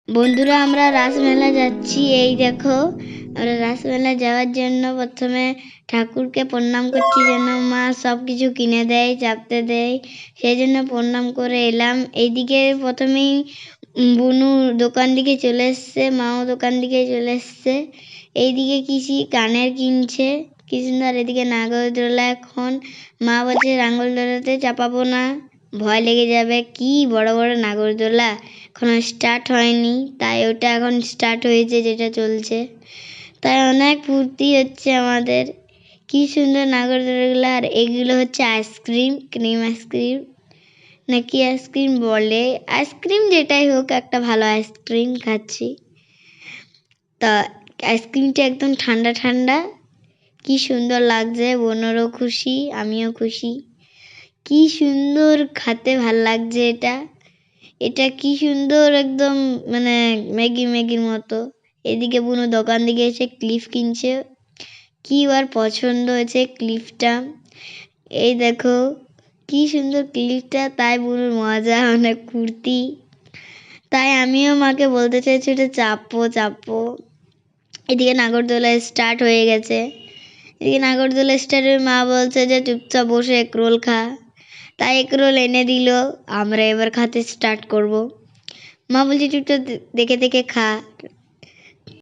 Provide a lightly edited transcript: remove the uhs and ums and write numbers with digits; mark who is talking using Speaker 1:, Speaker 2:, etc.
Speaker 1: বন্ধুরা আমরা রাসমেলা যাচ্ছি। এই দেখো, আমরা রাসমেলা যাওয়ার জন্য প্রথমে ঠাকুরকে প্রণাম করছি যেন মা সব কিছু কিনে দেয়, চাপতে দেয়, সেই জন্য প্রণাম করে এলাম। এইদিকে প্রথমেই বুনু দোকান দিকে চলে এসছে, মাও দোকান দিকে চলে এসছে। এইদিকে কিসি কানের কিনছে কি সুন্দর। এদিকে নাগরদোলা, এখন মা বলছে নাগরদোলাতে চাপাবো না, ভয় লেগে যাবে। কি বড় বড় নাগরদোলা, এখনো স্টার্ট হয়নি, তাই ওটা এখন স্টার্ট হয়েছে, যেটা চলছে। তাই অনেক ফুর্তি হচ্ছে আমাদের। কি সুন্দর নাগরদোলাগুলো। আর এগুলো হচ্ছে আইসক্রিম, ক্রিম আইসক্রিম নাকি আইসক্রিম বলে, আইসক্রিম যেটাই হোক, একটা ভালো আইসক্রিম খাচ্ছি। তা আইসক্রিমটা একদম ঠান্ডা ঠান্ডা, কি সুন্দর লাগছে। বোনেরও খুশি, আমিও খুশি। কি সুন্দর খেতে, ভাল লাগছে এটা। এটা কি সুন্দর, একদম মানে ম্যাগির মতো। এদিকে বুনু দোকান দিকে এসে ক্লিপ কিনছে। কি আর পছন্দ হয়েছে ক্লিপটা, এই দেখো কি সুন্দর ক্লিপটা। তাই বুনুর মজা, অনেক ফুর্তি। তাই আমিও মাকে বলতে চাইছি এটা চাপো চাপো। এদিকে নাগরদোলা স্টার্ট হয়ে গেছে। এদিকে নাগরদোলা স্টার্টের মা বলছে যে চুপচাপ বসে এগরোল খা। তাই এগরোল এনে দিল, আমরা এবার খেতে স্টার্ট করব। মা বলছে চুপচাপ দেখে দেখে খা।